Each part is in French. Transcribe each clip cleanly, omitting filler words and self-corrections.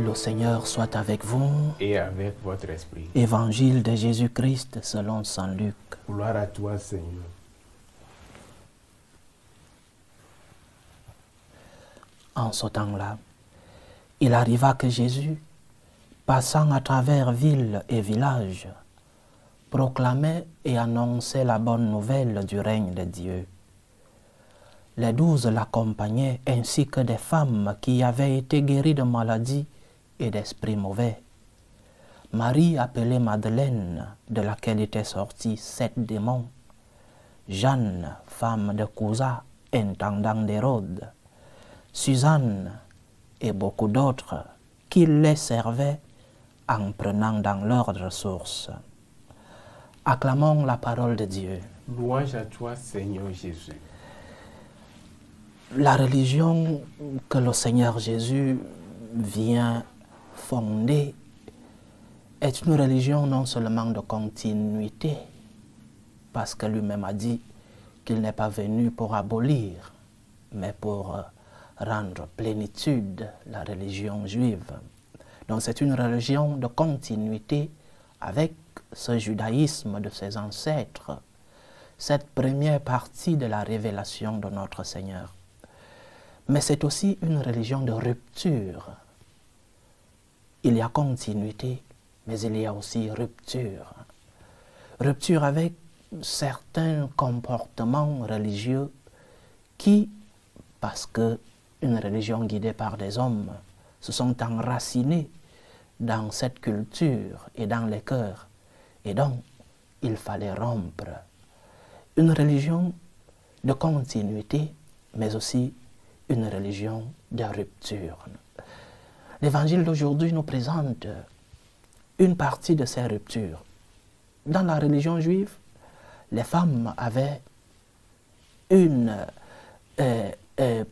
Le Seigneur soit avec vous. Et avec votre esprit. Évangile de Jésus-Christ selon saint Luc. Gloire à toi, Seigneur. En ce temps-là, il arriva que Jésus, passant à travers villes et villages, proclamait et annonçait la bonne nouvelle du règne de Dieu. Les 12 l'accompagnaient ainsi que des femmes qui avaient été guéries de maladies et d'esprits mauvais. Marie, appelée Madeleine, de laquelle étaient sortis 7 démons. Jeanne, femme de Cousa, intendant d'Hérode. Suzanne et beaucoup d'autres qui les servaient en prenant dans leurs ressources. Acclamons la parole de Dieu. Louange à toi, Seigneur Jésus. La religion que le Seigneur Jésus vient fonder est une religion non seulement de continuité, parce que lui-même a dit qu'il n'est pas venu pour abolir, mais pour rendre plénitude la religion juive. Donc c'est une religion de continuité avec ce judaïsme de ses ancêtres, cette première partie de la révélation de notre Seigneur. Mais c'est aussi une religion de rupture. Il y a continuité, mais il y a aussi rupture. Rupture avec certains comportements religieux qui, parce que une religion guidée par des hommes, se sont enracinés dans cette culture et dans les cœurs. Et donc, il fallait rompre. Une religion de continuité, mais aussi une religion de rupture. L'évangile d'aujourd'hui nous présente une partie de ces ruptures. Dans la religion juive, les femmes avaient une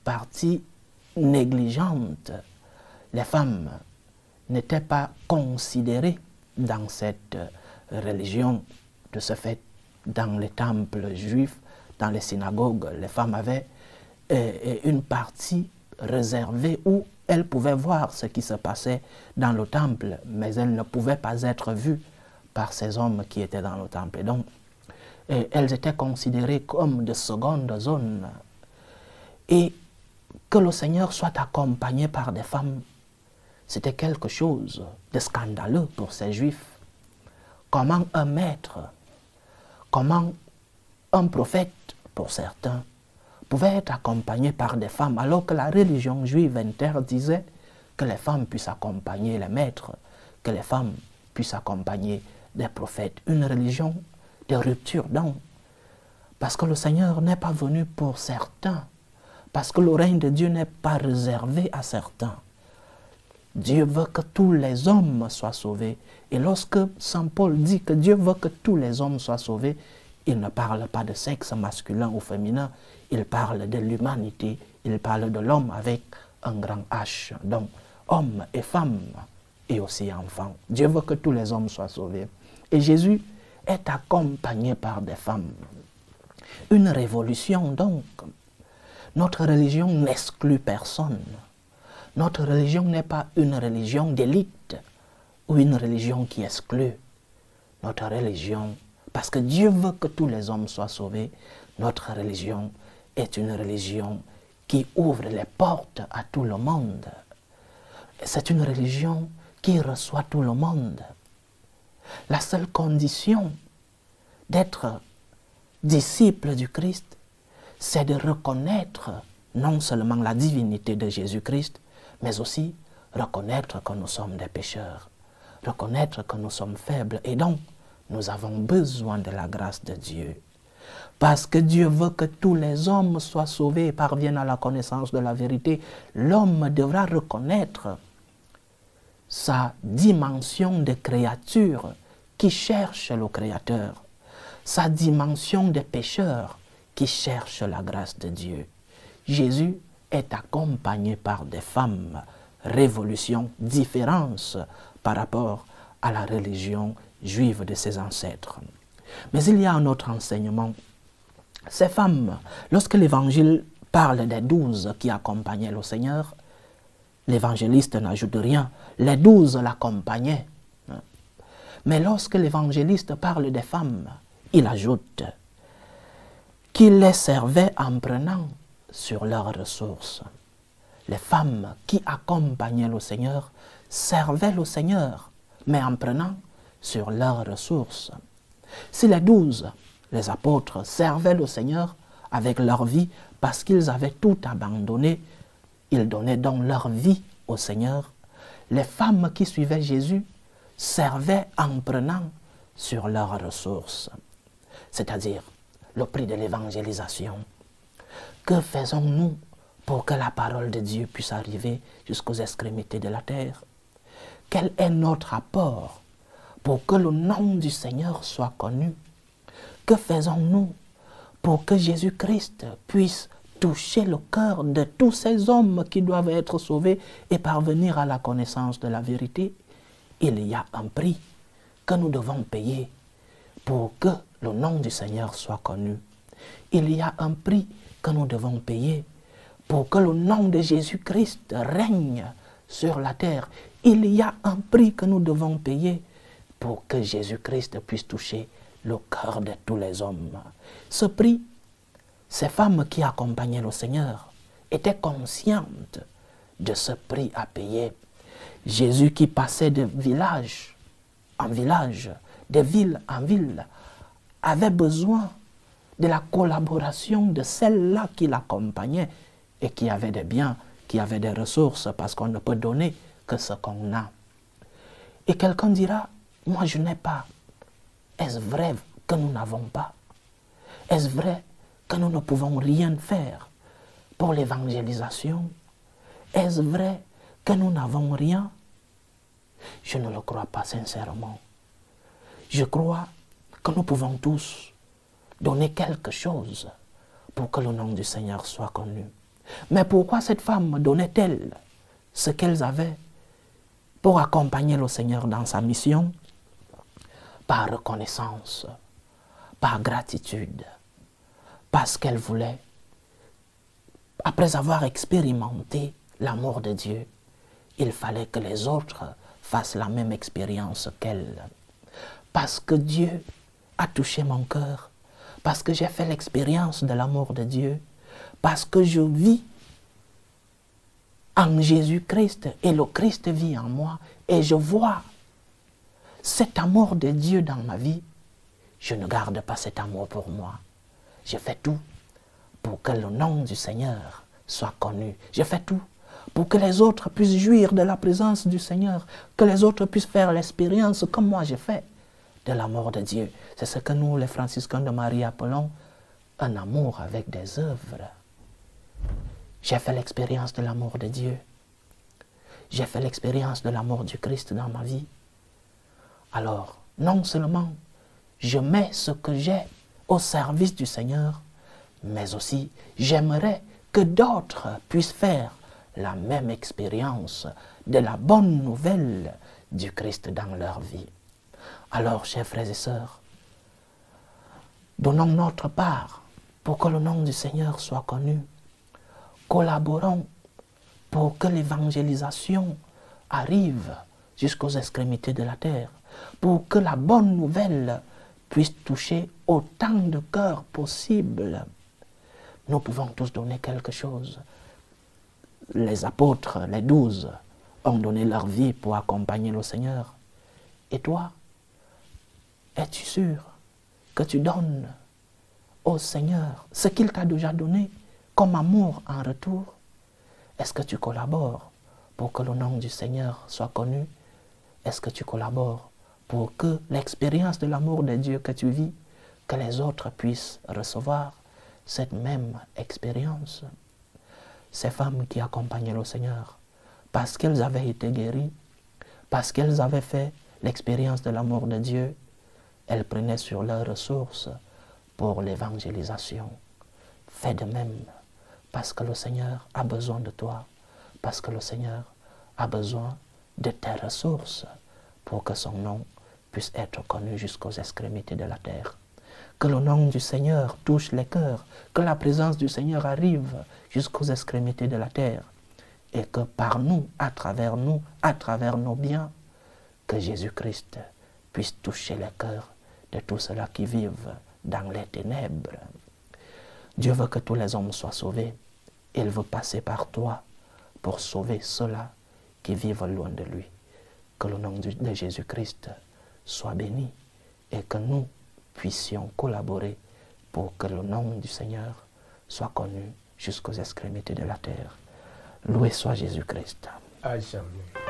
partie négligente. Les femmes n'étaient pas considérées dans cette religion. De ce fait, dans les temples juifs, dans les synagogues, les femmes avaient une partie réservée où elles pouvaient voir ce qui se passait dans le temple, mais elles ne pouvaient pas être vues par ces hommes qui étaient dans le temple. Et donc, elles étaient considérées comme de seconde zone. Et que le Seigneur soit accompagné par des femmes, c'était quelque chose de scandaleux pour ces Juifs. Comment un maître, comment un prophète, pour certains, pouvait être accompagné par des femmes, alors que la religion juive interdisait que les femmes puissent accompagner les maîtres, que les femmes puissent accompagner des prophètes. Une religion de rupture, donc. Parce que le Seigneur n'est pas venu pour certains, parce que le règne de Dieu n'est pas réservé à certains. Dieu veut que tous les hommes soient sauvés. Et lorsque Saint Paul dit que Dieu veut que tous les hommes soient sauvés, il ne parle pas de sexe masculin ou féminin, il parle de l'humanité, il parle de l'homme avec un grand H. Donc, hommes et femmes et aussi enfants. Dieu veut que tous les hommes soient sauvés. Et Jésus est accompagné par des femmes. Une révolution donc. Notre religion n'exclut personne. Notre religion n'est pas une religion d'élite ou une religion qui exclut. Notre religion, parce que Dieu veut que tous les hommes soient sauvés, notre religion est une religion qui ouvre les portes à tout le monde. C'est une religion qui reçoit tout le monde. La seule condition d'être disciple du Christ, c'est de reconnaître non seulement la divinité de Jésus-Christ, mais aussi reconnaître que nous sommes des pécheurs, reconnaître que nous sommes faibles et donc nous avons besoin de la grâce de Dieu. Parce que Dieu veut que tous les hommes soient sauvés et parviennent à la connaissance de la vérité, l'homme devra reconnaître sa dimension de créature qui cherche le Créateur, sa dimension de pécheur qui cherche la grâce de Dieu. Jésus est accompagné par des femmes, révolution, différence par rapport à la religion juive de ses ancêtres. Mais il y a un autre enseignement. Ces femmes, lorsque l'Évangile parle des 12 qui accompagnaient le Seigneur, l'évangéliste n'ajoute rien. Les 12 l'accompagnaient. Mais lorsque l'évangéliste parle des femmes, il ajoute qu'il les servait en prenant sur leurs ressources. Les femmes qui accompagnaient le Seigneur servaient le Seigneur, mais en prenant sur leurs ressources. Si les 12, les apôtres, servaient le Seigneur avec leur vie parce qu'ils avaient tout abandonné, ils donnaient donc leur vie au Seigneur. Les femmes qui suivaient Jésus servaient en prenant sur leurs ressources, c'est-à-dire le prix de l'évangélisation. Que faisons-nous pour que la parole de Dieu puisse arriver jusqu'aux extrémités de la terre? Quel est notre apport pour que le nom du Seigneur soit connu? Que faisons-nous pour que Jésus-Christ puisse toucher le cœur de tous ces hommes qui doivent être sauvés et parvenir à la connaissance de la vérité? Il y a un prix que nous devons payer pour que le nom du Seigneur soit connu. Il y a un prix que nous devons payer pour que le nom de Jésus-Christ règne sur la terre. Il y a un prix que nous devons payer pour que Jésus-Christ puisse toucher le cœur de tous les hommes. Ce prix, ces femmes qui accompagnaient le Seigneur étaient conscientes de ce prix à payer. Jésus qui passait de village en village, de ville en ville, avait besoin de la collaboration de celles-là qui l'accompagnaient et qui avaient des biens, qui avaient des ressources, parce qu'on ne peut donner que ce qu'on a. Et quelqu'un dira, moi je n'ai pas. Est-ce vrai que nous n'avons pas? Est-ce vrai que nous ne pouvons rien faire pour l'évangélisation? Est-ce vrai que nous n'avons rien? Je ne le crois pas sincèrement. Je crois que nous pouvons tous donner quelque chose pour que le nom du Seigneur soit connu. Mais pourquoi cette femme donnait-elle ce qu'elle avait pour accompagner le Seigneur dans sa mission? Par reconnaissance, par gratitude, parce qu'elle voulait, après avoir expérimenté l'amour de Dieu, il fallait que les autres fassent la même expérience qu'elle. Parce que Dieu a touché mon cœur, parce que j'ai fait l'expérience de l'amour de Dieu, parce que je vis en Jésus-Christ et le Christ vit en moi et je vois cet amour de Dieu dans ma vie, je ne garde pas cet amour pour moi. Je fais tout pour que le nom du Seigneur soit connu. Je fais tout pour que les autres puissent jouir de la présence du Seigneur, que les autres puissent faire l'expérience comme moi j'ai fait de l'amour de Dieu. C'est ce que nous, les franciscains de Marie, appelons un amour avec des œuvres. J'ai fait l'expérience de l'amour de Dieu. J'ai fait l'expérience de l'amour du Christ dans ma vie. Alors, non seulement je mets ce que j'ai au service du Seigneur, mais aussi j'aimerais que d'autres puissent faire la même expérience de la bonne nouvelle du Christ dans leur vie. Alors, chers frères et sœurs, donnons notre part pour que le nom du Seigneur soit connu. Collaborons pour que l'évangélisation arrive jusqu'aux extrémités de la terre, pour que la bonne nouvelle puisse toucher autant de cœurs possible. Nous pouvons tous donner quelque chose. Les apôtres, les 12, ont donné leur vie pour accompagner le Seigneur. Et toi, es-tu sûr que tu donnes au Seigneur ce qu'il t'a déjà donné comme amour en retour? Est-ce que tu collabores pour que le nom du Seigneur soit connu? Est-ce que tu collabores pour que l'expérience de l'amour de Dieu que tu vis, que les autres puissent recevoir cette même expérience? Ces femmes qui accompagnaient le Seigneur, parce qu'elles avaient été guéries, parce qu'elles avaient fait l'expérience de l'amour de Dieu, elles prenaient sur leurs ressources pour l'évangélisation. Fais de même, parce que le Seigneur a besoin de toi, parce que le Seigneur a besoin de tes ressources pour que son nom puisse être connu jusqu'aux extrémités de la terre. Que le nom du Seigneur touche les cœurs, que la présence du Seigneur arrive jusqu'aux extrémités de la terre et que par nous, à travers nos biens, que Jésus-Christ puisse toucher les cœurs de tous ceux-là qui vivent dans les ténèbres. Dieu veut que tous les hommes soient sauvés. Il veut passer par toi pour sauver ceux-là qui vivent loin de lui. Que le nom de Jésus-Christ soit béni et que nous puissions collaborer pour que le nom du Seigneur soit connu jusqu'aux extrémités de la terre. Loué soit Jésus-Christ. À jamais.